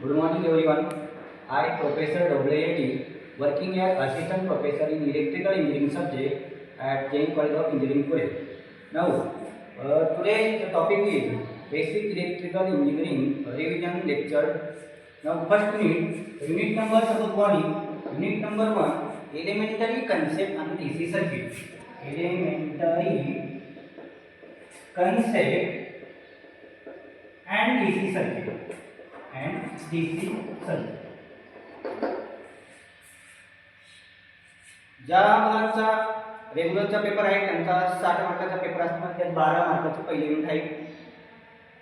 Good morning everyone. I, Professor W.A.T., working as Assistant Professor in Electrical Engineering subject at Jain College of Engineering, Pune. Now, today the topic is Basic Electrical Engineering Revision Lecture. Now, first unit number suppose 1 unit number 1, Elementary Concept and DC Circuit. Elementary Concept and DC circuit ज्या मुलांचा रेग्युलरचा paper आहे त्यांचा 60 मार्काचा paper असणार, त्यात 12 मार्काचे पहिले unit आहे.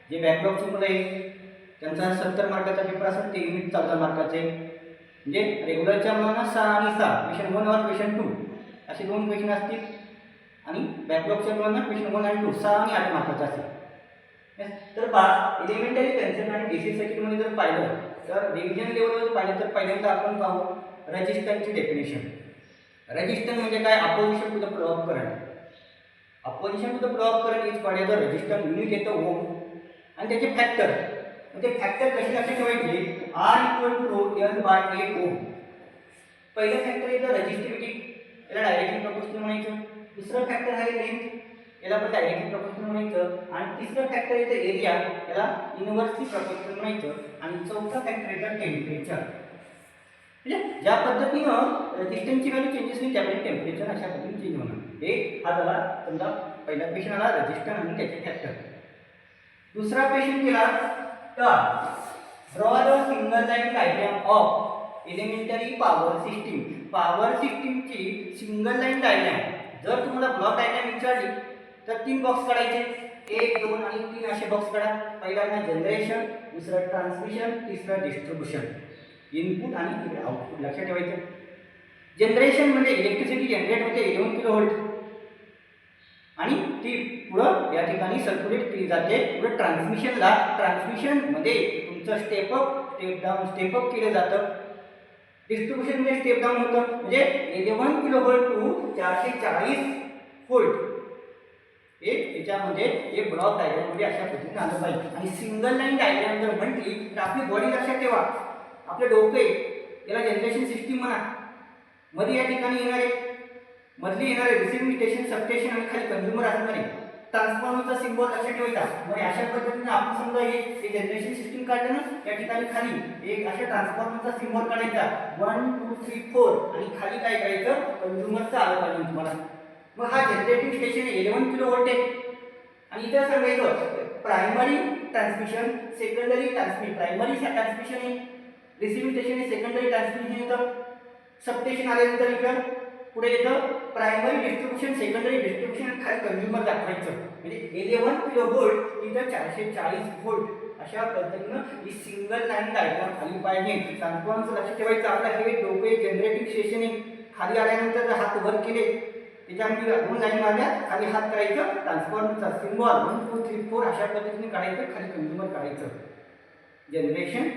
जे बॅकलॉगची मुलं आहे त्यांचा 70 मार्काचा पेपर असेल, ते युनिट 14 मार्काचे. म्हणजे रेग्युलरच्या मुलांना 6 आणि 6 क्वेश्चन 1 और क्वेश्चन 2 असे दोन क्वेश्चन असतील, आणि बॅकलॉगच्या मुलांना क्वेश्चन 1 आणि 2 6 आणि 8 मार्काचे असतील. तर एलिमेंटरी कन्सेप्ट आणि डीसी सर्किटमध्ये जर पाहिलं तर रिव्हिजन लेवलवर पाहिलं तर पहिल्यांदा आपण पाहू रेजिस्टन्सची डेफिनेशन. रेजिस्टन्स म्हणजे काय? Opposition to the flow of current. Opposition to the flow of current is called as the resistance. Unit येतं ओम आणि त्याचे फॅक्टर. म्हणजे फॅक्टर कसे लक्षात ठेवायचे? आर इक्वल टू L/8 ओम. पहिलं फॅक्टर येतं रेजिस्टिव्हिटी, याला डायरेक्टली प्रोपोर्शनल म्हणायचं. दुसरं फॅक्टर आहे लेंथ, याला पण डायरेक्टली प्रोपोर्शनल म्हणायचं. आणि तिसरं फॅक्टर येतं एरिया, याला इन्व्हर्सली प्रोपोर्शनल म्हणायचं. आणि चौथा फॅक्टर येतं टेम्परेचर. म्हणजे ज्या पद्धतीनं रेजिस्टन्सची व्हॅल्यू चेंजेस होईल त्यामध्ये टेम्परेचर अशा पद्धतीने चेंज होणार. एक हा झाला समजा पहिला क्वेश्चन आला रेजिस्टन्स आणि त्याचे फॅक्टर. दुसरा क्वेश्चन केला तर draw the single line diagram of elementary power system. Power सिस्टीमची सिंगल लाईन डायग्राम. जर तुम्हाला ब्लॉक डायग्राम विचारली तर 3 बॉक्स काढायचे, 1, 2 आणि 3 असे बॉक्स काढा. पहिल्यांदा जनरेशन, दुसरं ट्रान्समिशन, तिसरं डिस्ट्रीब्युशन. इनपुट आणि आउटपुट लक्षात ठेवायचं. जनरेशन म्हणजे इलेक्ट्रिसिटी जनरेट होते 11 किलो व्होल्ट आणि ती पुढं या ठिकाणी सर्क्युलेट केली जाते. पुढे ट्रान्समिशन मध्ये तुमचं स्टेप अप स्टेप अप केलं जातं. डिस्ट्रीब्युशन मध्ये स्टेप डाऊन होतं, म्हणजे 11 किलो व्होल्ट टू 440 व्होल्ट. एक त्याच्यामध्ये एक ब्लॉक डायग्राम मध्ये अशा पद्धतीने आलं पाहिजे. आणि सिंगल लाईन डायग्राम जर म्हटली तर आपली बॉडी लक्षात ठेवा. आपले डोके याला जनरेशन सिस्टीम म्हणा. मध्ये या ठिकाणी येणारे मधली येणारे रिसिव्हिंग स्टेशन, सबस्टेशन आणि खाली कंझ्युमर असणारे ट्रान्सफॉर्मरचा सिम्बॉल लक्षात ठेवायचा. म्हणजे अशा पद्धतीने आपण समजा हे जनरेशन सिस्टीम काढलं ना, या ठिकाणी खाली एक अशा ट्रान्सफॉर्मरचा सिम्बॉल काढायचा 1 2 3 4 आणि खाली काय करायचं? कंझ्युमरचं आलं पाहिजे तुम्हाला. मग हा जनरेटिंग स्टेशन 11 किलो व्होल्ट आहे. आणि इथं सांगायचं primary transmission, secondary transmission. Primary transmission आहे, रिसिव्हिंग स्टेशन आहे, सेकंडरी ट्रान्समिशन येतं. सबस्टेशन आल्यानंतर इकडं पुढे येतं प्रायमरी डिस्ट्रीब्युशन, सेकंडरी डिस्ट्रीब्युशन, खाली कंझ्युमर दाखवायचं. म्हणजे 11 किलो व्होल्ट इथं 440 व्होल्ट. अशा पद्धतीनं ही सिंगल लाईन डायग्राम खाली पाहिजे. ट्रान्सफॉर्मरचं लक्षात ठेवायचं. आपला हे डोके जनरेटिंग स्टेशन आहे. खाली आल्यानंतर जर हात वर केले त्याच्यामध्ये 2 लाईन मारल्या, खाली हात करायचं, ट्रान्सफॉर्मरचा सिम्बॉल 1 2 3 4 अशा पद्धतीने काढायचं, खाली कंझ्युमर काढायचं. जनरेशन,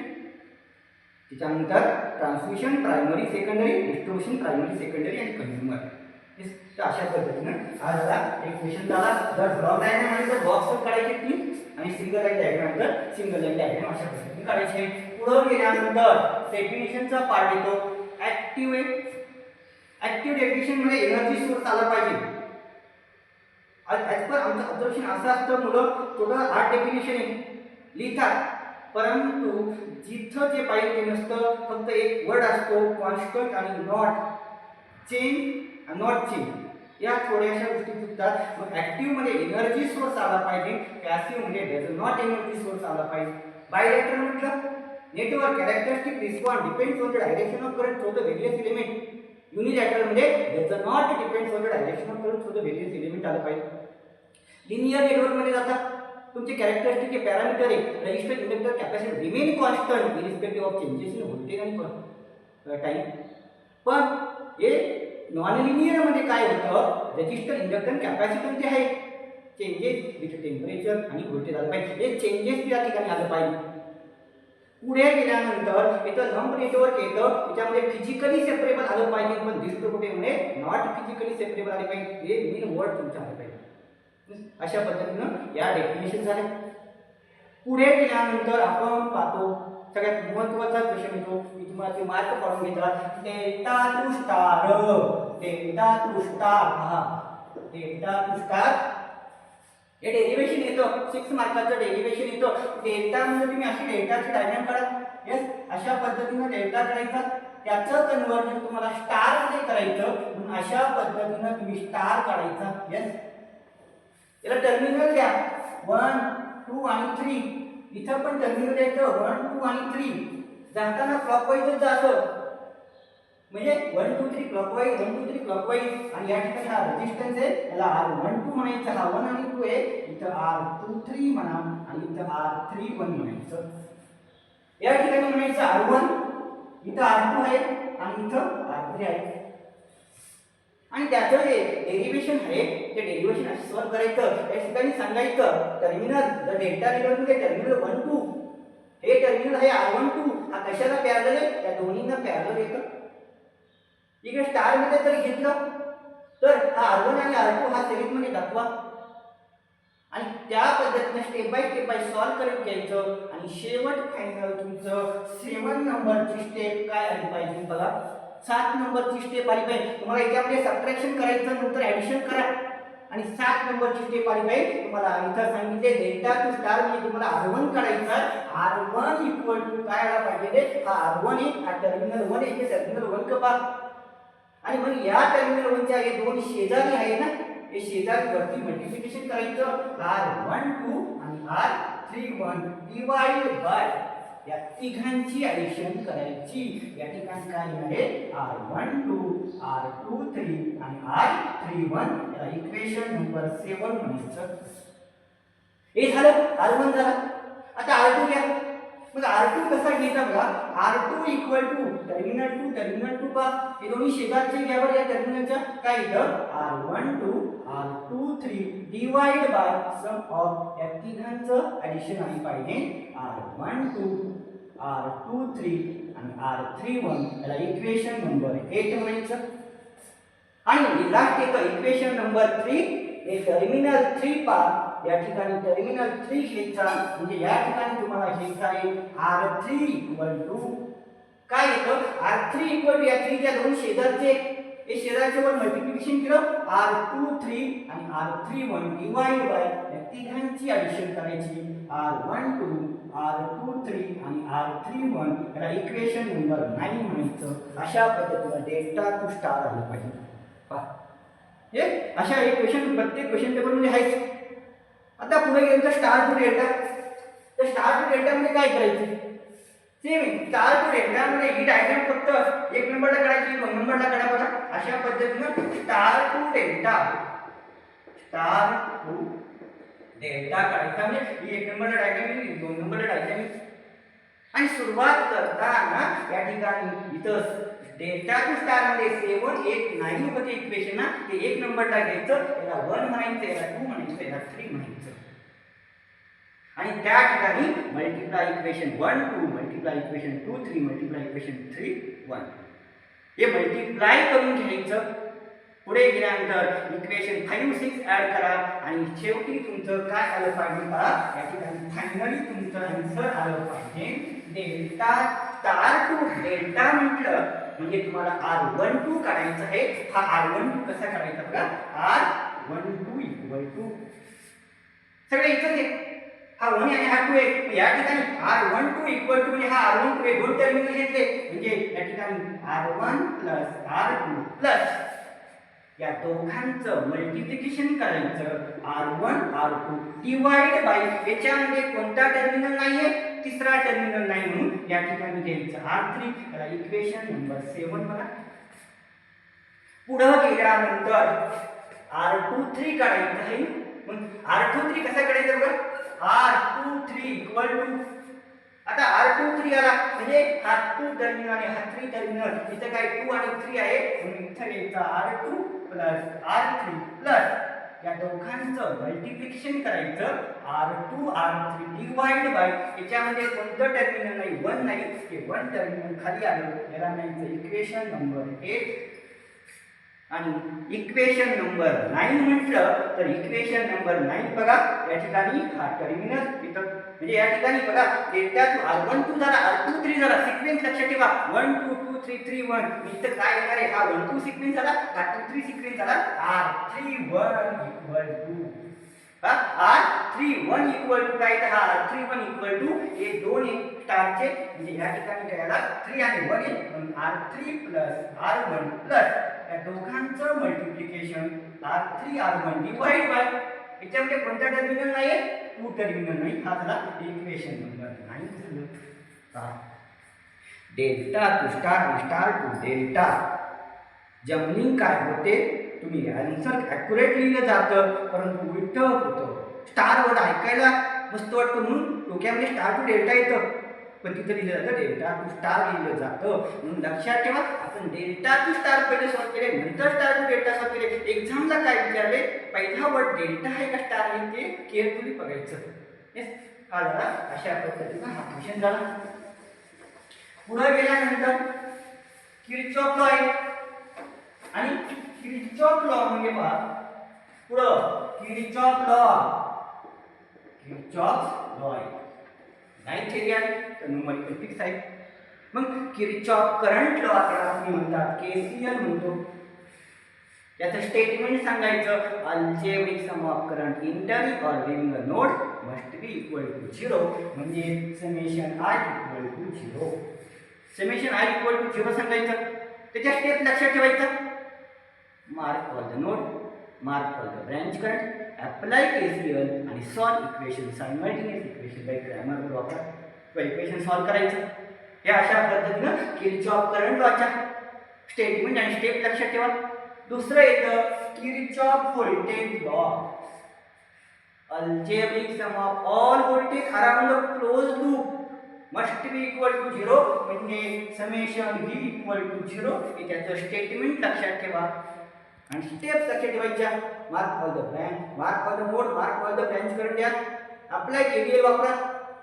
त्याच्यानंतर transmission, primary secondary, distribution, primary secondary आणि कंझ्युमर. तर अशा पद्धतीनं हा झाला एक क्वेश्चन झाला. जर ब्लॉक डायग्राम आहे तर बॉक्स काढायचे 3 आणि सिंगल लाईन डायग्राम तर सिंगल लाईन डायग्राम अशा पद्धतीने काढायचे. पुढे गेल्यानंतर डेफिनेशनचा पार्ट येतो. ऍक्टिव्ह डेफिनेशन मध्ये एनर्जी सोर्स आला पाहिजे. ॲज पर आमचं ऑब्झर्वेशन असं असतं, मुलं थोडं हार्ड डेफिनेशन आहे लिहितात, परंतु जिथं जे पाहिजे ते नसतं. फक्त एक वर्ड असतो कॉन्स्टंट आणि नॉट चेंज या थोड्याशा गोष्टी चुकतात. मग ऍक्टिव्ह मध्ये एनर्जी सोर्स आला पाहिजे, पॅसिव्ह मध्ये डज नॉट एनर्जी सोर्स आला पाहिजे. बायलॅटरल म्हटलं network characteristic response depends on the direction of current through the various element. Unilateral मध्ये does not depends on the direction of current through the various element आलं पाहिजे. Linear network मध्ये जातात तुमचे characteristic हे पॅरामीटर आहे resistor, inductor, capacitor remain constant irrespective of changes in voltage आणि time. पण हे नॉन लिनियर मध्ये काय होतं? रेजिस्टर, इंडक्टर, कॅपॅसिटर जे आहे चेंजेस विथ टेम्परेचर आणि व्होल्टेज आलं पाहिजे. हे चेंजेस या ठिकाणी आलं पाहिजे. पुढे गेल्यानंतर इथं लंप नेटवर्क येतं, त्याच्यामध्ये फिजिकली सेपरेबल आलं पाहिजे, पण डिस्ट्रीब्युटिव्ह मध्ये नॉट फिजिकली सेपरेबल आले पाहिजे. हे मेन वर्ड तुमच्या आले पाहिजे. अशा पद्धतीनं या डेफिनेशन झाल्या. पुढे गेल्यानंतर आपण पाहतो सगळ्यात महत्त्वाचा क्वेश्चन येतो मी तुम्हाला ते मार्क काढून घेतला डेल्टा टू स्टार पहा डेल्टा टू स्टार हे डेरिवेशन येतं 6 मार्काचं डेरिवेशन येतं डेल्टा म्हणजे तुम्ही अशी डेल्टाची डायग्राम काढा यस अशा पद्धतीने डेल्टा काढायचा त्याचं कन्वर्जन तुम्हाला स्टार मध्ये करायचं म्हणून अशा पद्धतीने तुम्ही स्टार काढायचा यस याला टर्मिनल द्या 1 2 आणि 3 इथं पण टर्मिनल द्यायचं 1 2 आणि 3 जाताना क्लॉकवाईजच जातं म्हणजे 1 2 3 क्लॉकवाईज 1 2 3 क्लॉकवाईज आणि या ठिकाणी हा रेजिस्टन्स आहे याला R12 म्हणायचं हा 1 आणि 2 आहे इथं R23 म्हणा आणि इथं R31 म्हणायचं या ठिकाणी म्हणायचं R1 इथं R2 आहे आणि इथं R3 आहे आणि त्याचं जे डेरिवेशन आहे ते डेरिवेशन असं सॉल्व करायचं या ठिकाणी सांगायचं टर्मिनल जर डेल्टा रिलेशनमध्ये टर्मिनल 1 2 हे टर्मिनल आहे R12 हा कशाला पॅरलल आहे त्या दोन्हींना पॅरलल येतं इकडे स्टार मध्ये जर घेतलं तर हा R1 आणि R2 हा सिरीज मध्ये दाखवा आणि त्या पद्धतीने स्टेप बाय सॉल्व करत घ्यायचं आणि शेवट फायनल तुमचं 7 नंबरची स्टेप काय आली पाहिजे बघा 7 नंबरची स्टेप आली पाहिजे तुम्हाला याच्यामध्ये सबट्रॅक्शन करायचं नंतर ऍडिशन करा आणि 7 नंबरची स्टेप आली पाहिजे तुम्हाला इथं सांगितले डेल्टा टू स्टार म्हणजे तुम्हाला R1 काढायचा R1 इक्वल टू काय आला पाहिजे हा R1 आहे हा टर्मिनल 1 आहे टर्मिनल 1 कपा आणि मग या टर्मिनल 1 च्या हे दोन शेजारी आहे ना हे शेजारी वरती मल्टिप्लिकेशन करायचं R12 आणि R31 डिवाइड बाय या तिघांची ऍडिशन करायची या ठिकाणी काय आहे R12 R23 आणि R31 याला इक्वेशन नंबर 7 म्हणायचं हे झालं R1 झालं आता R2 घ्या मग R2 कसा घ्यायचा बघा R2 इक्वल टू टर्मिनल 2 पहा हे दोन्ही शेजारचे घ्यावर या टर्मिनलच्या काय येतं R12 R23 divide by some of या तिघांचं ऍडिशन आली पाहिजे R12 R23 आणि R31 याला इक्वेशन नंबर 8 म्हणायचं आणि लास्ट येतं इक्वेशन नंबर 3 हे टर्मिनल 3 पहा या ठिकाणी टर्मिनल 3 घ्यायचा म्हणजे या ठिकाणी तुम्हाला घ्यायचा आहे R3 इक्वल टू काय येतं R3 इक्वल टू या 3 च्या दोन शेजारचे हे शेजारचे वर मल्टिप्लिकेशन केलं R23 आणि R31 डिवाइड बाय या तिघांची ऍडिशन करायची R12 R23 आणि R31 याला इक्वेशन नंबर 9 म्हणायचं अशा पद्धतीने डेल्टा टू स्टार आलं पाहिजे पहा हे अशा एक क्वेश्चन प्रत्येक क्वेश्चन पेपर मध्ये आहेच आता पुढे गेलं तर स्टार टू डेल्टा तर स्टार टू डेल्टा मध्ये काय करायचं सेम स्टार टू डेल्टा मध्ये ही डायग्राम फक्त 1 नंबरला काढायची 2 नंबरला काढा बघा अशा पद्धतीने स्टार टू डेल्टा काढायचा म्हणजे ही 1 नंबरला डायग्राम आहे 2 नंबरला डायग्राम आहे आणि सुरुवात करताना या ठिकाणी इथं डेल्टा टू स्टार मध्ये 7 8 9 होते इक्वेशन ना ते 1 नंबरला घ्यायचं याला 1 म्हणायचं याला 2 म्हणायचं याला 3 म्हणायचं आणि त्या ठिकाणी multiply equation 1 2 multiply equation 2 3 multiply equation 3 1 हे मल्टिप्लाय करून घ्यायचं पुढे गेल्यानंतर इक्वेशन 5 6 ऍड करा आणि शेवटी तुमचं काय आलं पाहिजे पहा या ठिकाणी फायनली तुमचं आन्सर आलं पाहिजे डेल्टा स्टार टू डेल्टा म्हटलं म्हणजे तुम्हाला R12 काढायचं आहे हा R12 कसा काढायचा बघा R12 इक्वल टू सगळे इथं आहे हा 1 आणि हा 2 आहे या ठिकाणी R12 इक्वल टू म्हणजे हा R12 हे दोन टर्मिनल घेतले म्हणजे या ठिकाणी R1 प्लस R2 प्लस या दोघांचं मल्टिप्लिकेशन करायचं R1 R2 डिवाइड बाय याच्यामध्ये कोणता टर्मिनल नाहीये तिसरा टर्मिनल नाही म्हणून या ठिकाणी घ्यायचं R3 याला इक्वेशन नंबर 7 बघा पुढे गेल्यानंतर R23 काढायचं आहे मग R23 कसा काढायचा बघा R23 इक्वल टू आता R23 आला म्हणजे हा 2 टर्मिनल आणि हा 3 टर्मिनल इथे काय 2 आणि 3 आहे म्हणून इथे घ्यायचा R2 प्लस R3 प्लस या दोघांचं मल्टिप्लिकेशन करायचं R2 R3 डिवाइड बाय याच्यामध्ये कोणतं टर्मिनल नाही 1 नाही ते 1 टर्मिनल खाली आलं याला म्हणायचं इक्वेशन नंबर 8 आणि इक्वेशन नंबर 9 म्हटलं तर इक्वेशन नंबर 9 बघा या ठिकाणी हा टर्मिनल इथं म्हणजे या ठिकाणी बघा डेल्टा टू R1 2 झाला, R2 3 झाला, सिक्वेन्स लक्षात ठेवा 1 2 2 3 3 1. इथं काय येणार आहे, हा 1 2 सिक्वेन्स झाला, हा 2 3 सिक्वेन्स झाला, R3 1 equal to R3 1 equal to काय, तर हा R3 1 इक्वल टू हे दोन स्टारचे म्हणजे या ठिकाणी काय आला 3 आणि 1 आहे, म्हणून R3 प्लस R1 प्लस या दोघांचं multiplication R3 R1 divide by याच्यामध्ये कोणता टर्मिनल नाही आहे, 2 टर्मिनल नाही, हा झाला इक्वेशन नंबर 9 झालं. डेल्टा टू स्टार आणि स्टार टू डेल्टा जमलिंग काय होते, तुम्ही आन्सर ॲक्युरेट लिहिलं जातं परंतु उलट होतं. स्टार वर्ड ऐकायला मस्त वाटतं म्हणून डोक्यामध्ये स्टार टू डेल्टा येतं, पण तिथं लिहिलं जातं डेल्टा टू स्टार लिहिलं जातं. म्हणून लक्षात ठेवा, आपण डेल्टा टू स्टार पहिले सॉल्व केले, नंतर स्टार टू डेल्टा सॉल्व केले. एक्झामला काय विचारले, पहिला वर्ड डेल्टा आहे का स्टार आहे ते केअरफुली बघायचं. हा झाला अशा पद्धतीचा हा क्वेश्चन झाला. पुढे गेल्यानंतर किर्चॉफ लॉ आहे आणि किर्चॉफ लॉ म्हणजे पहा पुढं किर्चॉफ लॉ आहे नाही थिअरी आहे तर न्यूमरिकल फिक्स आहे. मग किर्चॉफ करंट लॉ त्याला तुम्ही म्हणतात केसीएल म्हणतो. याचं स्टेटमेंट सांगायचं, algebraic sum of current enter or leaving a node must be equal to 0, म्हणजे summation I equal to 0. Summation I equal to 0 सांगायचं. त्याच्या स्टेप लक्षात ठेवायचं, mark all the node, mark all the branch current, apply KCL आणि solve equation, simultaneous equation by Cramer वापर equation solve करायचं. या अशा पद्धतीनं किर्चॉफ करंट लॉच्या स्टेटमेंट आणि स्टेप लक्षात ठेवा. दुसरं येतं Kirchhoff voltage law, algebraic sum of all voltage around the close loop must be equal to 0, म्हणजे समेशन V इक्वल टू 0. हे त्याचं स्टेटमेंट लक्षात ठेवा आणि स्टेप्स लक्षात ठेवायच्या. Mark all the branch, mark all the node, mark all the branch current द्या, apply KCL वापरा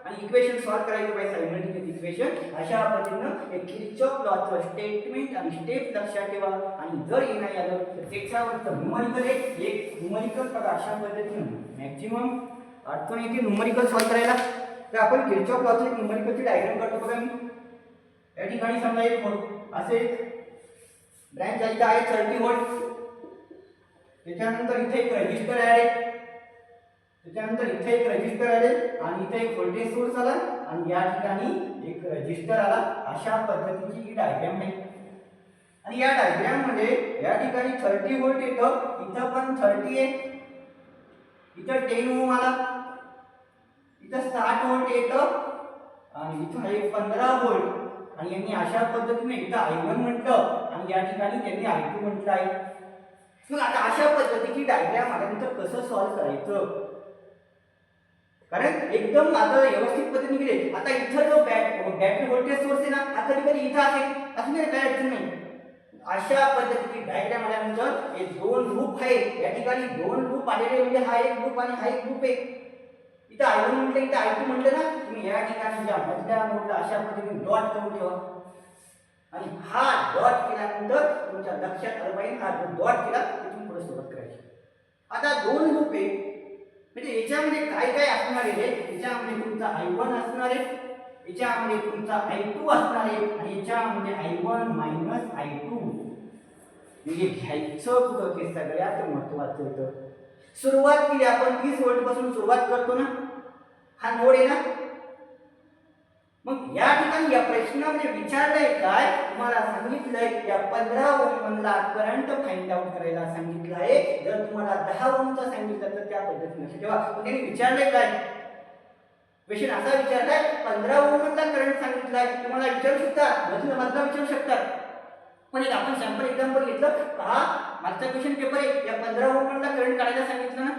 आणि इक्वेशन सॉल्व करायचं बाय सायमल्टेनियस इक्वेशन. अशा पद्धतीनं एक किर्चॉफ लॉचं स्टेटमेंट आणि स्टेप लक्षात ठेवा. आणि जर हे नाही आलं तर त्याच्यावरचं न्यूमरिकल एक न्यूमरिकल बघा अशा पद्धतीनं मॅक्झिमम अडचण येते न्यूमरिकल सॉल्व करायला. तर आपण किर्चॉफ लॉची एक न्यूमरिकलची डायग्राम करतो बघा. मी या ठिकाणी समजा एक व्होल्ट असे ब्रँच आहे 30 व्होल्ट, त्याच्यानंतर इथे एक रेजिस्टर ॲड आहे, त्याच्यानंतर इथे एक रेजिस्टर आले आणि इथे एक व्होल्टेज सोर्स आला आणि या ठिकाणी एक रेजिस्टर आला. अशा पद्धतीची ही डायग्राम आहे. आणि या डायग्राम मध्ये या ठिकाणी 30 व्होल्ट येतं, इथं पण 30 आहे, इथं 10 ओम आला, इथं 60 व्होल्ट येतं आणि इथं आहे 15 व्होल्ट. आणि यांनी अशा पद्धतीने इथं I1 म्हटलं आणि या ठिकाणी त्यांनी I2 म्हटलं आहे. मग आता अशा पद्धतीची डायग्राम आल्यानंतर कसं सॉल्व करायचं, कारण एकदम आता व्यवस्थित पद्धतीने गेले. आता इथं जो बॅटरी व्होल्टेज सोर्स आहे ना, हा कधी कधी इथं असेल, असं नाही काय अडचण नाही. अशा पद्धतीची डायग्राम आल्यानंतर हे दोन लूप आहे, या ठिकाणी दोन लूप आलेले म्हणजे हा एक लूप आणि हा एक लूप आहे. इथं I1 म्हटलं, इथं I2 म्हटलं ना, तुम्ही या ठिकाणी ज्या मधल्या नोडला अशा पद्धतीने डॉट करून ठेवा आणि हा डॉट केल्यानंतर तुमच्या लक्षात आलं पाहिजे, हा डॉट केला तिथून पुढे सुरुवात करायची. आता दोन लूप आहे म्हणजे याच्यामध्ये काय काय असणार आहे, याच्यामध्ये तुमचा I1 असणार आहे, याच्यामध्ये तुमचा I2 असणार आहे आणि याच्यामध्ये I1 मायनस I2. म्हणजे घ्यायचं कुठं ते सगळ्यात महत्त्वाचं होतं. सुरुवात केली आपण 30 व्होल्ट पासून सुरुवात करतो ना, हा नोड आहे ना. मग या ठिकाणी या प्रश्नामध्ये विचारलंय काय, तुम्हाला सांगितलंय या 15 ओम मधला करंट फाइंड आउट करायला सांगितलं आहे. जर तुम्हाला 10 ओमचा सांगितलं तर त्या पद्धतीने ठेवा. त्यांनी विचारलंय काय, क्वेश्चन असा विचारलाय 15 ओम मधला करंट सांगितलाय, तुम्हाला विचारू शकतात मधला विचारू शकतात. पण एक आपण सॅम्पल एक्झाम्पल घेतलं, हा मागचा क्वेश्चन पेपर आहे, या 15 ओम मधला करंट काढायला सांगितलं ना.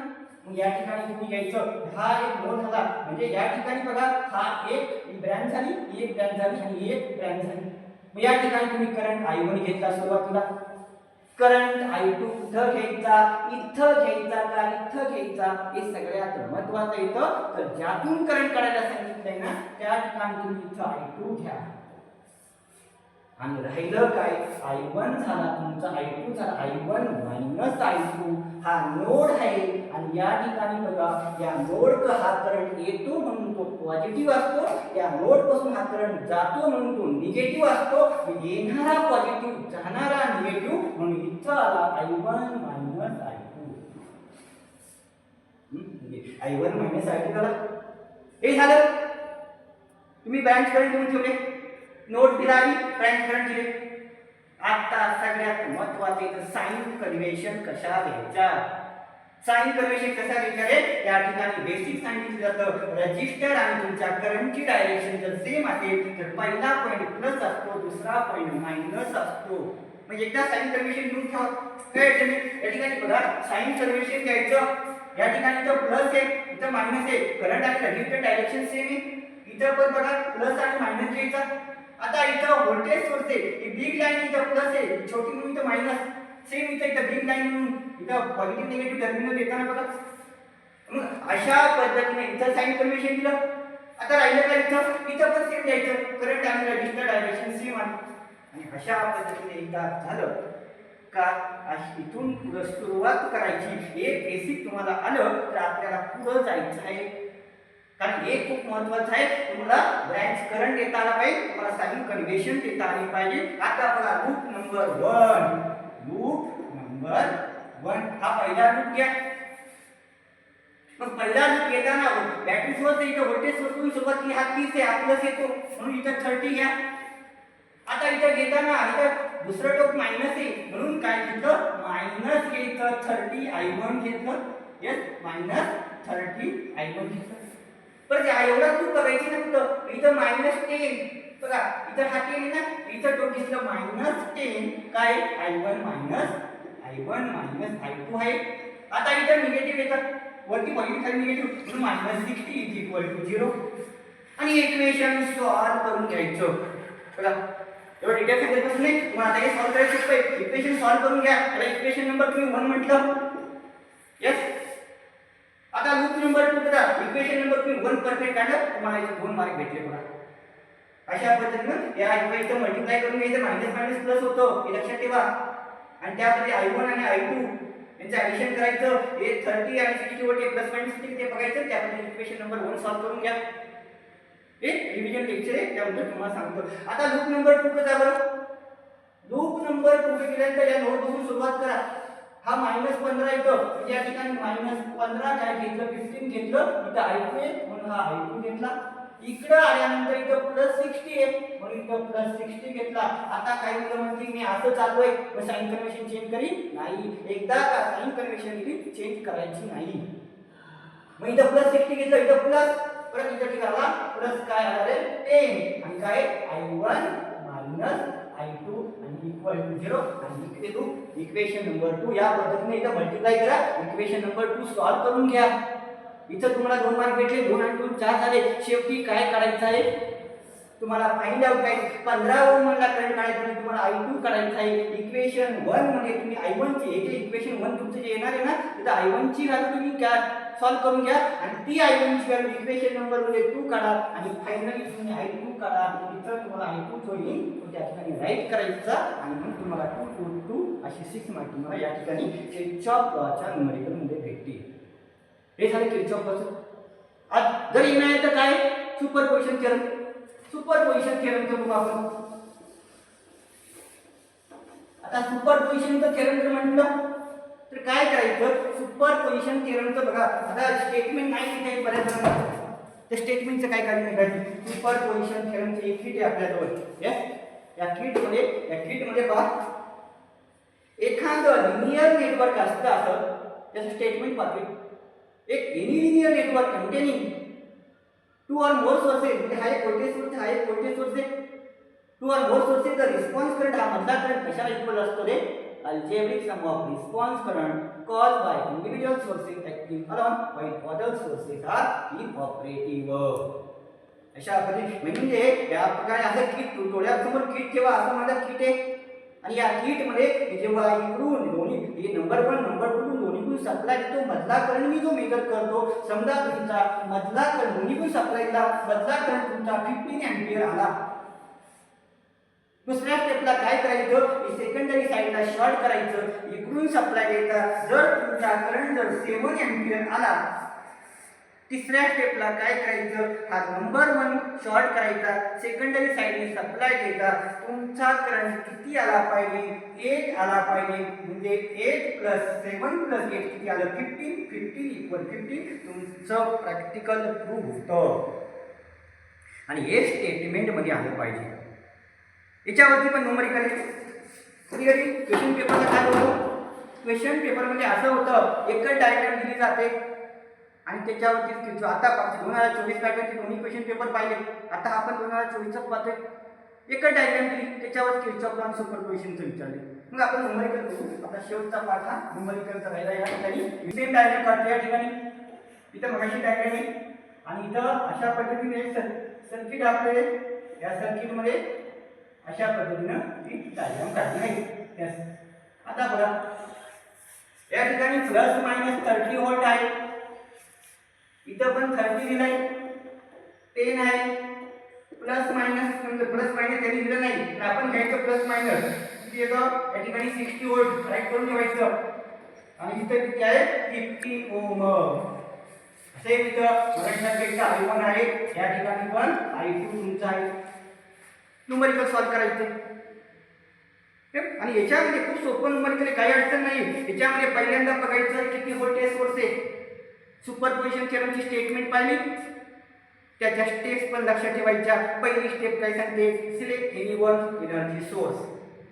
मग या ठिकाणी तुम्ही घ्यायचं, हा एक नोड झाला म्हणजे या ठिकाणी बघा हा एक ब्रँच झाली, ही एक ब्रँच झाली आणि ही एक ब्रँच झाली. मग या ठिकाणी तुम्ही करंट I1 घेतला सुरुवातीला, करंट I2 इथं घ्यायचा, इथं घ्यायचा का इथं घ्यायचा, हे सगळ्यात महत्त्वाचं येतं. तर ज्यातून करंट काढायला सांगितलंय ना त्या ठिकाणी तुम्ही इथं I2 घ्या आणि राहिलं काय I1 झाला तुमचा, I2 झाला I1 मायनस I2 हा नोड आहे आणि या ठिकाणी बघा या नोड हा करंट येतो म्हणून तो पॉझिटिव्ह असतो, या नोड पासून हा करंट जातो म्हणून तो निगेटिव्ह असतो. येणारा पॉझिटिव्ह जाणारा निगेटिव्ह म्हणून इथं आला I1 minus I2. I1 minus I2 झाला. हे झालं. तुम्ही ब्रांच करंट घेऊन ठेवले, नोड दिला आणि ब्रांच करंट दिले. आता सगळ्यात महत्त्वाचे साइन कन्व्हेन्शन कशा घ्यायच्या. साइन कन्व्हेन्शन कशा घ्यायच्या रे, या ठिकाणी बेसिक सांगितलं जातं. रजिस्टर आणि तुमच्या करंटची डायरेक्शन जर सेम असेल तर पहिला पॉइंट प्लस असतो, दुसरा पॉइंट मायनस असतो. म्हणजे एकदा साइन कन्व्हेन्शन घेऊन ठेवा. काय या ठिकाणी बघा साइन कन्व्हेन्शन घ्यायचं. या ठिकाणी इथं प्लस आहे, इथं मायनस आहे. करंट आणि रजिस्टर डायरेक्शन सेम आहे. इथं पण बघा प्लस आणि मायनस घ्यायचा. आता इथं व्होल्टेज सोर्स आहे, ही बिग लाईन इथं प्लस आहे, छोटी म्हणून इथं मायनस. सेम इथं बिग लाईन म्हणून इथं पॉझिटिव्ह निगेटिव्ह टर्मिनल देताना बघा. मग अशा पद्धतीने इथं साइन कन्व्हेन्शन दिलं. आता राहिलं का इथं पण सेम द्यायचं. करंट आणि रजिस्टर डायरेक्शन सेम आहे. आणि अशा पद्धतीने एकदा झालं का इथून पुढे सुरुवात करायची. हे बेसिक तुम्हाला आलं तर आपल्याला पुढे जायचं आहे. कारण हे खूप महत्त्वाचं आहे. तुम्हाला ब्रांच करंट देता आला पाहिजे, तुम्हाला साइन कन्व्हेन्शन देता आली पाहिजे. आता बघा लूप नंबर 1. लूप नंबर 1 हा पहिला लूप घ्या. मग पहिला लूप घेताना बॅटरी सोर्स इथं व्होल्टेज सोर्सतून सुरुवात केली, हा 30 आहे, हा प्लस येतो म्हणून इथं 30 घ्या. आता इथं घेताना इथं दुसरं टोक मायनस आहे म्हणून काय घेतलं, मायनस घ्यायचं. 30 I1 घेतलं. यस, मायनस 30 I1 घेतलं. पण एवढा तू बघायची ना कुठं, इथं -10 बघा, इथं हा 10 आहे ना, इथं टोक घेतलं -10 काय I1 मायनस I2 आहे. आता इथं निगेटिव्ह येतं, वरती पॉझिटिव्ह खाली निगेटिव्ह म्हणून -60 0. आणि इक्वेशन सॉल्व करून घ्यायचं. बघा एवढं डिटेल सांगितलं नाही, तुम्हाला आता हे सॉल्व करायचं आहे. इक्वेशन सॉल्व करून घ्या. आता इक्वेशन नंबर तुम्ही 1 म्हटलं. यस. आता लूप नंबर 2 करा. इक्वेशन नंबर तुम्ही 1 परफेक्ट काढलं, तुम्हाला इथे 2 मार्क भेटले बघा. अशा पद्धतीने या इक्वेशन मल्टिप्लाय करून घ्यायचं. मायनस मायनस प्लस होतं, हे लक्षात ठेवा. आणि त्यामध्ये I1 आणि I2 यांचं ॲडिशन करायचं. हे 30 आणि 60 वरती प्लस मायनस ते बघायचं. त्यामध्ये इक्वेशन नंबर 1 सॉल्व करून घ्या. हे रिव्हिजन लेक्चर आहे, त्यामध्ये तुम्हाला सांगतो. आता लूप नंबर 2 कडे जा बरं. लूप नंबर 2 कडे गेल्यानंतर या नोड पासून सुरुवात करा. हा -15 येतो, या ठिकाणी -15 काय घेतलं, 15 घेतलं. इथं I2 आहे म्हणून हा I2 घेतला. इकडे आल्यानंतर इथं +60 आहे म्हणून इथं +60 घेतला. आता काही मुलं म्हणतील मी असं चाललोय, मग साइन कन्व्हेन्शन चेंज करी नाही. एकदा का साइन कन्व्हेन्शन दिली चेंज करायची नाही. मग इथं +60 घेतलं, इथं प्लस, परत इथं ठिकाणला प्लस काय आलं रे 10 आणि काय I1 मायनस I2 आणि इक्वल टू 0. आणि इकडे तू इक्वेशन नंबर 2 या पद्धतीने इथं मल्टिप्लाय करा. इक्वेशन नंबर 2 सॉल्व करून घ्या. इथं तुम्हाला 2 मार्क भेटले. 2 आणि 2 4 झाले. शेवटी काय करायचं आहे तुम्हाला फाइंड आउट काय 15 ओम मधला करंट काढायचा आहे, तुम्हाला I2 काढायचा आहे. इक्वेशन 1 मध्ये तुम्ही I1 ची हे इक्वेशन 1 तुमचं जे येणार आहे ना, तिथं I1 ची व्हॅल्यू तुम्ही सॉल्व करून घ्या आणि ती I1 ची व्हॅल्यू इक्वेशन नंबर मध्ये 2 काढा आणि फायनली तुम्ही I2 काढा. इथं तुम्हाला I2 होईल, तो त्या ठिकाणी राईट करायचा आणि मग तुम्हाला 2 2 2 अशी 6 मार्क तुम्हाला या ठिकाणी किर्चॉफ लॉच्या न्यूमेरिकल मध्ये भेटतील. हे झाले किर्चॉफ लॉचं. आज जर येणार तर काय सुपरपोजिशन थेरम. सुपरपोजिशन थेरमचं बघू आपण. आता सुपरपोजिशनचं थेरम जर म्हटलं तर काय करायचं, सुपरपोजिशन थेरमचं बघा. आता स्टेटमेंट नाही लिहिता बऱ्याच जणांना, त्या स्टेटमेंटचं काय काढण्यासाठी सुपरपोजिशन थेरमची एक किट आहे आपल्याजवळ. या किटमध्ये पहा एखादं लिनियर नेटवर्क असतं त्याचं स्टेटमेंट पाहते. एक any linear network containing 2 or more sources, म्हणजे हा एक व्होल्टेज सोर्स आहे, हा एक व्होल्टेज सोर्स आहे. 2 or more sources चा रिस्पॉन्स करंट हा मधला करंट कशाला इक्वल असतो रे, algebraic sum of response current caused by individual sources acting alone while other sources are inoperative. अशा पद्धतीने म्हणजे या प्रकारे असं किट डोळ्यासमोर किट ठेवा, असं माझा किट आहे. आणि या किट मध्ये जेव्हा इकडून दोन्ही हे नंबर 1 नंबर 2 दोन्हीकडून सप्लाय देतो, मधला करंट मी जो मेजर करतो, समजा तुमचा मधला करंट दोन्हीकडून सप्लायला मधला करंट तुमचा 15 एंपियर आला. दुसऱ्या स्टेपला काय करायचं, सेकंडरी साईडला शॉर्ट करायचं, इकडून सप्लाय द्यायचा. जर तुमचा करंट जर 7 एम्पियर आला, तिसऱ्या स्टेपला काय करायचं, हा नंबर 1 शॉर्ट करायचा, सेकंडरी साईडने सप्लाय द्यायचा. तुमचा करंट किती आला पाहिजे, 8 आला पाहिजे. म्हणजे 8 + 7 + 8 किती आलं, 15. 15 = 50. तुमचं प्रॅक्टिकल प्रूव्ह होतं आणि हे स्टेटमेंट मध्ये आलं पाहिजे. याच्यावरती पण न्यूमरिकल आहे. कधी कधी क्वेश्चन पेपरला काय होतं, क्वेश्चन पेपर म्हणजे असं होतं, एकच डायग्राम दिली जाते आणि त्याच्यावरती किती. आता 2024 पॅटर्नचे दोन्ही क्वेश्चन पेपर पाहिले, आता आपण 2024चं पाहतोय. एकच डायग्राम दिली, त्याच्यावर किर्चॉफ लॉ सुपरपोजिशनचं विचारले. मग आपण न्यूमरिकल करू. आपला शेवटचा पाठ हा न्यूमरिकलचा राहिला. या ठिकाणी सेम डायग्राम काढतो. या ठिकाणी इथं मगाशी डायग्राम आहे आणि इथं अशा पद्धतीने सर्किट आपले, या सर्किटमध्ये अशा पद्धतीनं ही डायग्राम काढली आहे. आता बघा, या ठिकाणी ±30 व्होल्ट आहे, इथं पण 30 दिलाय, 10 आहे. प्लस मायनस त्यांनी दिलं नाही, तर आपण घ्यायचं प्लस मायनस. किती येतं, या ठिकाणी 60 व्होल्ट राईट करून ठेवायचं आणि इथं किती आहे, 50 ओम. असे इथं मराठीचा I1 आहे, या ठिकाणी पण I2 तुमचा आहे. न्यूमरिकल सॉल्व करायचे आणि याच्यामध्ये खूप सोपं न्यूमरिकल, काही अडचण नाही. याच्यामध्ये पहिल्यांदा बघायचं किती व्होल्टेज सोर्स आहे. सुपरपोजिशन थेरमची स्टेटमेंट पाहिली, त्याच्या स्टेप्स पण लक्षात ठेवायच्या. पहिली स्टेप काय सांगते, select any one energy source.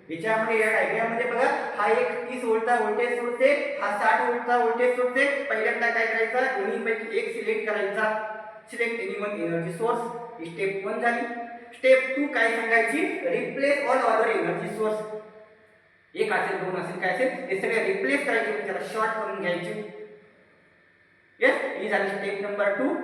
याच्यामध्ये या डायग्राममध्ये बघा, हा एक 30 व्होल्टचा व्होल्टेज सोर्स आहे, हा 60 व्होल्टचा व्होल्टेज सोर्स आहे. पहिल्यांदा काय करायचं, दोन्हीपैकी एक सिलेक्ट करायचा, select any one energy source. ही स्टेप 1 झाली. स्टेप 2 काय सांगायची, replace all other energy source. एक असेल, 2 असेल, काय असेल, हे सगळे रिप्लेस करायचे, त्याला शॉर्ट करून घ्यायचे. येस, ही झाली स्टेप नंबर 2.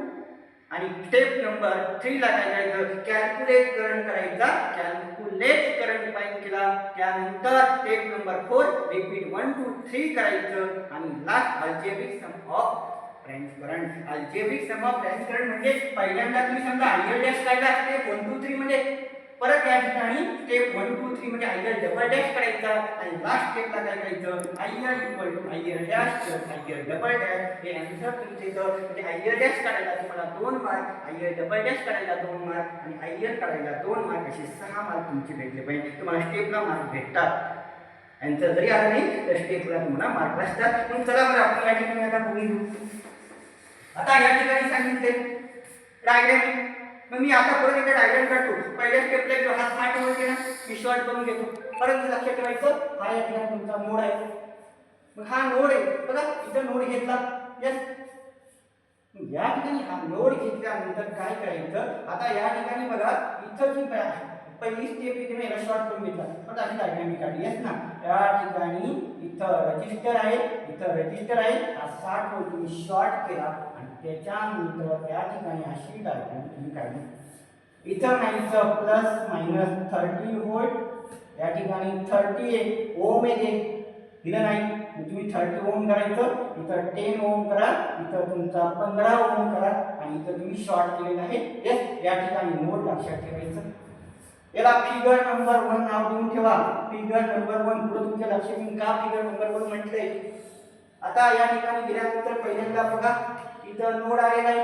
आणि स्टेप नंबर 3 ला काय करायचं, कॅल्क्युलेट करंट करायचा. कॅल्क्युलेट करंट फाइंड केला. त्यानंतर स्टेप नंबर 4 रिपीट 1 2 3 करायचं आणि last algebraic sum of branch current. Algebraic sum of branch current म्हणजे पहिल्यांदा तुम्ही समजा आयएल डॅश काढला, स्टेप 1 2 3 म्हणजे परत या ठिकाणी स्टेप 1 2 3 म्हणजे आयएल डबल डॅश करायचा आणि लास्ट स्टेपला काय करायचं, IL equal to IL dash IL double dash. हे आन्सर तुमचे इथं म्हणजे आयएल डॅश काढायला तुम्हाला 2 मार्क, आयएल डबल डॅश काढायला 2 मार्क आणि आयएल काढायला 2 मार्क, असे 6 मार्क तुमचे भेटले पाहिजे. तुम्हाला स्टेपला मार्क भेटतात. आन्सर जरी आला नाही तर स्टेपला तुम्हाला मार्क असतात. मग चला बरं आपण या ठिकाणी आता बघून घेऊ. आता या ठिकाणी सांगितले डायग्राम. मग मी आता परत एकदा डायग्राम काढतो. पहिल्या स्टेपला जो हा 60 व्होल्ट आहे ना, मी शॉर्ट करून घेतो. परत लक्षात ठेवायचं, हा या ठिकाणी तुमचा नोड आहे. मग हा नोड आहे बघा, इथं नोड घेतला. यस, या ठिकाणी हा नोड घेतल्यानंतर काय करायचं, आता या ठिकाणी बघा, इथं जी पहिली स्टेप इथे मी याला शॉर्ट करून घेतला. आता अशी डायग्राम मी काढली. यस ना, या ठिकाणी इथं रजिस्टर आहे, इथं रजिस्टर आहे. हा 60 व्होल्ट तुम्ही शॉर्ट केला आणि त्याच्यानंतर या ठिकाणी अशी डायग्राम तुम्ही काढली. इथं नाहीचं ±30 व्होल्ट, या ठिकाणी 30 ओम येते, दिलं नाही तुम्ही 30 ओम करायचं. इथं 10 ओम करा, इथं तुमचा 15 ओम करा आणि इथं तुम्ही शॉर्ट केलेलं आहे. यस, या ठिकाणी नोड लक्षात ठेवायचं. याला फिगर नंबर 1 नाव देऊन ठेवा. फिगर नंबर 1 पुढे तुमच्या लक्षात येईल का फिगर नंबर 1 म्हटलंय. आता या ठिकाणी गेल्यानंतर पहिल्यांदा बघा, इथं नोड आलेला आहे.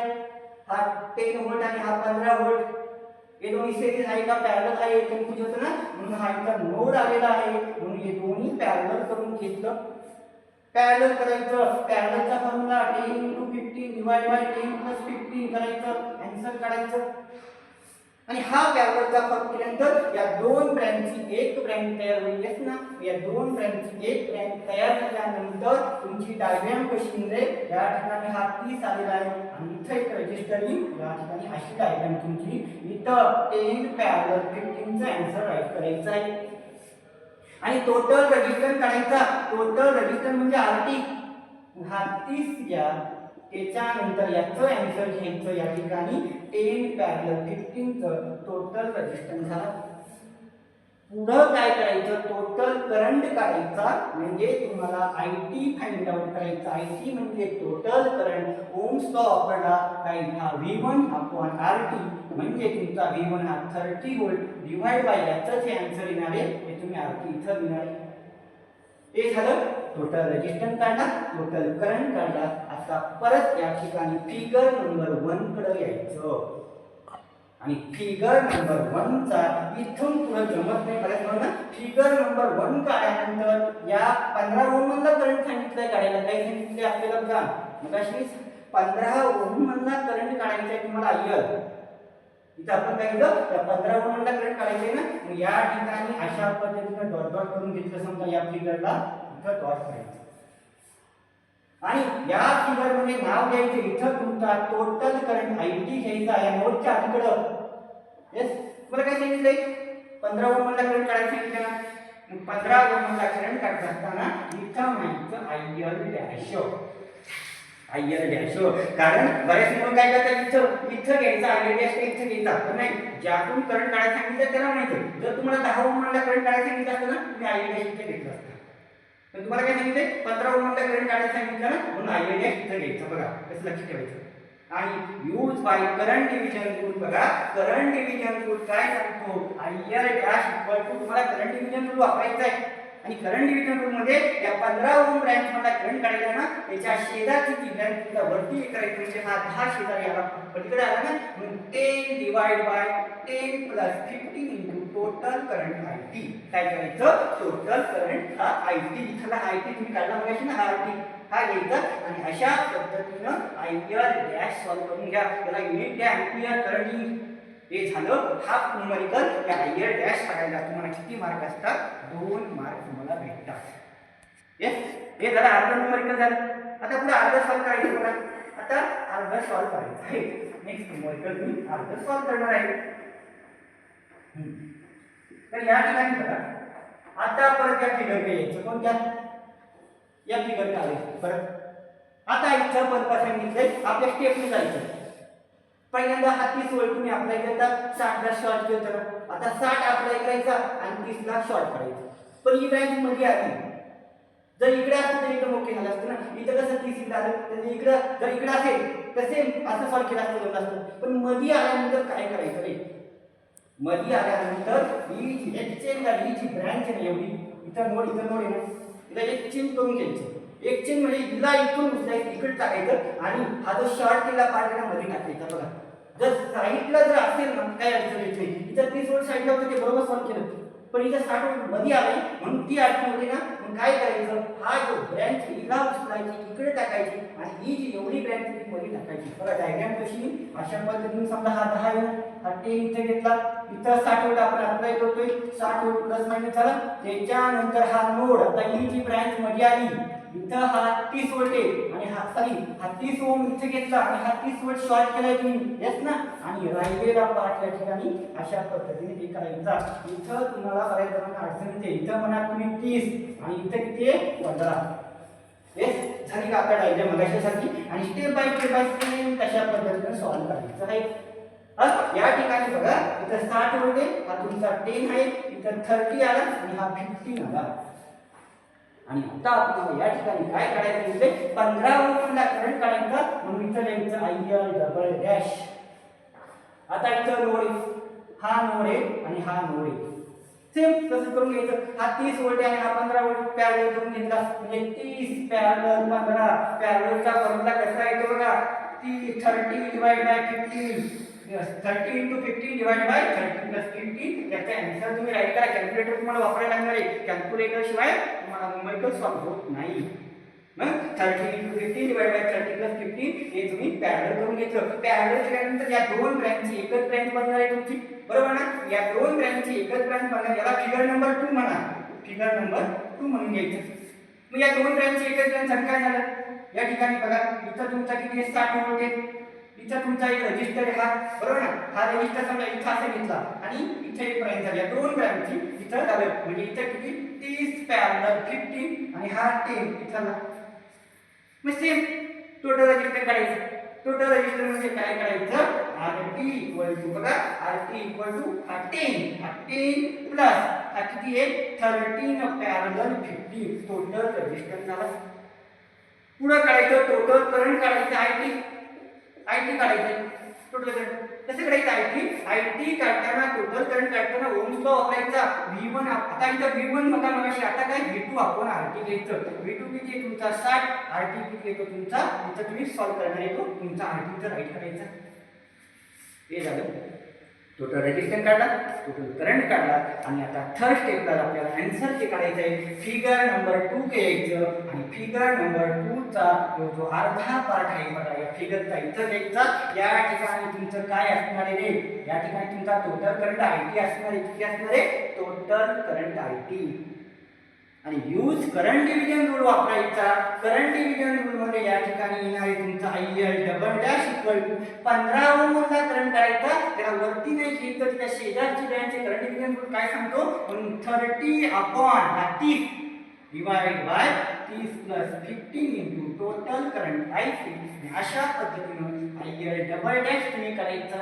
हा 10 व्होल्ट आणि हा 15 व्होल्ट. हे दोन्ही सिरीज आहे का पॅरलल आहे, कन्फ्यूज होतं ना, म्हणून हा इथं नोड आलेला आहे, म्हणून हे दोन्ही पॅरलल करून घेतलं. पॅरलल करायचं, पॅरललचा फॉर्म्युला 10 × 15 डिवाइड बाय 10 + 15 करायचं, आन्सर काढायचं. आणि हा पॅरललचा फॉर्म केल्यानंतर या दोन ब्रँचची एक ब्रँच तयार होईल. येस ना, या दोन ब्रँचची एक ब्रँच तयार झाल्यानंतर तुमची डायग्राम कशी मिळेल, या ठिकाणी हा 30 आलेला आहे आणि इथं एक रजिस्टर येईल. या ठिकाणी अशी डायग्राम तुमची, इथं 10 पॅरलल 15 चा आन्सर राईट करायचा आहे आणि टोटल रेजिस्टन्स काढायचा. टोटल रेजिस्टन्स म्हणजे आरटी. हा 30 घ्या, त्याच्यानंतर याचं आन्सर घ्यायचं. या ठिकाणी 10 पॅरलल 15 चं टोटल रेजिस्टन्स झाला. पुढं काय करायचं, टोटल करंट काढायचा, म्हणजे तुम्हाला IT फाइंड आउट करायचा. IT म्हणजे टोटल करंट. ओम्स लॉ वापरला काय, हा V1 अपॉन RT, म्हणजे तुमचा V1 हा 30 व्होल्ट डिवाइड बाय याचं जे आन्सर येणार आहे ते तुम्ही RT इथं लिहिणार आहे. हे झालं टोटल रेजिस्टन्स काढला, टोटल करंट काढला. आता परत या ठिकाणी फिगर नंबर 1 कडे यायचं आणि फिगर नंबर 1 चा इथून पुढे जमत नाही बरं ना. फिगर नंबर 1 काढल्यानंतर या 15 ओम मधला करंट सांगितलंय काढायला, काही सांगितले आपल्याला बघा. मग अशी 15 ओम मधला करंट काढायचा आहे तुम्हाला IL. इथं आपण काय केलं, त्या 15 ओम मधला करंट काढायचा आहे ना. मग या ठिकाणी अशा पद्धतीने डॉट डॉट करून घेतलं, समजा या फिगरला इथं डॉट करायचं आणि या फिगर मध्ये नाव द्यायचं. इथं तुमचा टोटल करंट IT घ्यायचा या नोडच्या अलीकडं. येस, मला काय सांगितलंय, 15 ओम मधला करंट काढायला सांगितलं ना. 15 ओम मधला करंट काढत असताना इथं म्हणायचं IL डॅश. IL डॅश, कारण बरेच मुलं काय करतात, इथं घ्यायचा IL डॅश, इथं घ्यायचा. पण नाही, ज्यातून करंट काढायला सांगितलं त्याला म्हणायचं. जर तुम्हाला 10 ओम मधला करंट काढायला सांगितलं असतं ना, तुम्ही IL डॅश इथे घेतलं असतं. तर तुम्हाला काय सांगितलंय, 15 ओम मधला करंट काढायला सांगितलं ना, म्हणून IL डॅश इथं घ्यायचं. बघा कसं लक्ष ठेवायचं. आणि use by current division rule. बघा करंट डिव्हिजन रूल काय सांगतो, IL डॅश इक्वल टू, तुम्हाला करंट डिव्हिजन रूल वापरायचा आहे. आणि करंट डिव्हिजन रूल मध्ये या 15 ओम ब्रँच मधला करंट काढायला ना, त्याच्या शेजारची जी ब्रँच तिला वरती करायची, म्हणजे हा 10 शेजार याला पलीकडे आला ना, म्हणून 10 divide by 10 plus 15 into total current IT. काय करायचं, टोटल करंट हा IT, इथला IT तुम्ही काढला बघायची ना, हा IT हा घ्यायचा आणि अशा पद्धतीनं IL डॅश सॉल्व करून घ्या. त्याला युनिट द्या एम्पियर करंट. हे झालं हाफ न्यूमेरिकल. या IL डॅश काढायला तुम्हाला किती मार्क असतात, 2 मार्क तुम्हाला भेटतात. येस, हे झालं अर्ध न्यूमेरिकल झालं. आता पुढे अर्ध सॉल्व करायचं. बघा आता अर्ध सॉल्व करायचं आहे. नेक्स्ट न्यूमेरिकल तुम्ही अर्ध सॉल्व करणार आहे. तर या ठिकाणी बघा, आता परत या फिगर कडे यायचं. कोणत्या, या फिगर कडे आले परत. आता इथं परत सांगितलंय आपल्या स्टेपने जायचं. पहिल्यांदा हा 30 व्होल्ट तुम्ही अप्लाय करता, 60 ला शॉर्ट केलं. आता 60 अप्लाय करायचा आणि 30 ला शॉर्ट करायचं. पण ही ब्रँच मध्ये आली, जर इकडे असतं तर एकदम ओके झालं असतं ना. इथं कसं 30 इकडे आलं, तर इकडे जर इकडे असेल तर सेम असं सॉल्व केलं असतं. पण मध्ये आल्यानंतर काय करायचं रे, मध्ये आल्यानंतर ही एक्सचेंज झाली, ही जी ब्रँच आहे एवढी, इथं नोड आहे ना, तिला एक्सचेंज करून घ्यायचं. एक्सचेंज म्हणजे हिला इथून उचलायचं, इकडे टाकायचं आणि हा जो शॉर्ट केला पार्ट आहे मध्ये टाकायचा. बघा जर साईडला जर असेल ना, काय अडचण येत नाही. इथं 30 व्होल्ट साईडला होतं ते बरोबर सॉल्व केलं, पण इथं 60 व्होल्ट मध्ये आले म्हणून ती अडचण होती ना. मग काय करायचं, हा जो ब्रँच हिला उचलायची, इकडे टाकायची आणि ही जी एवढी ब्रँच ती मध्ये टाकायची. बघा डायग्राम कशी, अशा पद्धतीने समजा हा 10 आहे, हा 10 इथे घेतला, इथं 60 व्होल्ट आपण अप्लाय करतोय, 60 व्होल्ट प्लस मायनस झाला. त्याच्यानंतर हा नोड, आता ही जी ब्रँच मध्ये आली, इथं हा 30 व्होल्ट आहे आणि हा 30 ओम इथे घेतला आणि हा 30 व्होल्ट शॉर्ट केलाय तुम्ही. येस ना. आणि राहिलेला पार्ट या ठिकाणी अशा पद्धतीने हे करायचा. इथं तुम्हाला बऱ्याच जणांना अडचण येते, इथं म्हणा तुम्ही 30 आणि इथं किती आहे 15. येस, झाली का आता डायग्राम मगाशीसारखी. आणि स्टेप बाय स्टेप कशा पद्धतीने सॉल्व करायचं आहे. या ठिकाणी बघा, इथं 60 व्होल्ट आहे, हा तुमचा 10 आहे, इथं 30 आला आणि हा 15 आला. आणि आता आपल्याला या ठिकाणी काय काढायचं म्हणजे 15 ओमला करंट काढायचा, म्हणून इथं लिहायचं IL डबल डॅश. आता इथं नोड आहे, हा नोड आहे आणि हा नोड आहे. सेम तसं करून घ्यायचं. हा 30 व्होल्ट आहे आणि हा 15 व्होल्ट पॅरलल करून घेतला, म्हणजे 30 पॅरलल 15. पॅरललचा फॉर्म्युला कसा येतो बघा, 30 divide by 15. 30 into 15 divided by 30 plus 15. याचा आन्सर तुम्ही राईट करा. कॅल्क्युलेटर तुम्हाला वापरायला लागणार आहे, कॅल्क्युलेटर शिवाय तुम्हाला न्यूमेरिकल सॉल्व होत नाही. मग 30 into 15 divided by 30 plus 15 हे तुम्ही पॅरलल करून घेतलं. पॅरलल केल्यानंतर या दोन ब्रँचची एकच ब्रँच बनणार आहे तुमची, बरोबर ना. या दोन ब्रँचची एकच ब्रँच बनणार, याला फिगर नंबर 2 म्हणा, फिगर नंबर 2 म्हणून घ्यायचं. मग या दोन ब्रँचची एकच ब्रँच काय झालं, या ठिकाणी बघा इथं तुमचा किती आहे 60 व्होल्ट आहे, इथं तुमचा एक रजिस्टर आहे हा, बरोबर ना. हा रजिस्टर समजा इथं असं घेतला आणि इथे एक ब्रँच झाली, या दोन ब्रँचची इथं झालं, म्हणजे इथं किती 30 पॅरलल 15 आणि हा 10 इथं ना. मग सेम टोटल रजिस्टर काढायचं. टोटल रजिस्टर म्हणजे काय करायचं, RT इक्वल टू बघा, RT इक्वल टू 10 प्लस हा किती आहे 13 पॅरलल 50 टोटल रेजिस्टन्स झाला. पुढे काढायचं टोटल करंट काढायचं आयटी काढायचं टोटल करंट कसं काढायचं आयटी काढताना टोटल करंट काढताना ओम्स लॉ वापरायचा V1 आता इथं V1 होता मगाशी आता काय V2 आपण RT घ्यायचं V2 किती आहे तुमचा 60 RT किती येतो तुमचा इथं तुम्ही सॉल्व करणार येतो तुमचा RT चा राईट करायचा हे झालं टोटल रेजिस्टन्स काढला टोटल करंट काढला आणि आता थर्ड स्टेपला आपल्याला आन्सर ते काढायचं आहे फिगर नंबर 2 घ्यायचं आणि फिगर नंबर 2 चा जो अर्धा पार्ट आहे बघा या फिगरचा इथं घ्यायचा या ठिकाणी तुमचं काय असणार आहे रे या ठिकाणी तुमचा टोटल करंट आयटी असणार आहे किती असणार आहे टोटल करंट आयटी आणि यूज करंट डिव्हिजन रूल वापरायचा करंट डिव्हिजन रूल मध्ये या ठिकाणी येणारे तुमचा IL double dash equal to 15 ohm मधला करंट काढायचा त्याला वरती नाही घ्यायचं त्या शेजारची ब्रँचचे करंट डिव्हिजन रूल काय सांगतो म्हणून 30 upon 30 divide by 30 plus 15 into total current IC अशा पद्धतीने IL डबल डॅश तुम्ही करायचा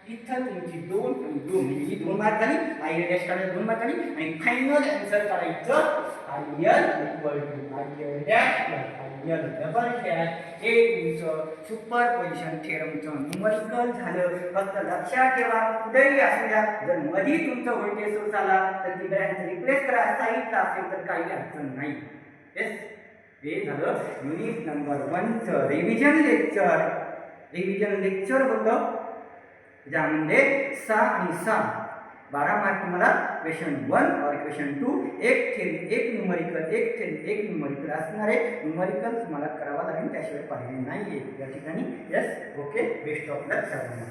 इथं तुमची 2 आणि 2 म्हणजे ही 2 मार्क झाली IL डॅश काढायला 2 मार्क झाली आणि फायनल आन्सर काढायचं IL equal to IL dash plus IL double dash हे तुमचं सुपरपोजिशन थेरमचं न्यूमरिकल झालं फक्त लक्षात ठेवा कुठेही असू द्या जर मध्ये तुमचं व्होल्टेज सोर्स आला तर ती ब्रँच रिप्लेस करा साईडला असेल तर काही अडचण नाही येस हे झालं युनिट नंबर 1 चं रिव्हिजन लेक्चर होतं ज्यामध्ये 6 आणि 6 12 मार्क तुम्हाला क्वेश्चन 1 और क्वेश्चन 2 एक थेरी एक न्यूमरिकल एक थेरी एक न्यूमरिकल असणार आहे न्यूमरिकल तुम्हाला करावा लागेल त्याशिवाय पर्याय नाही आहे या ठिकाणी यस ओके बेस्ट ऑफ लक सर्वांना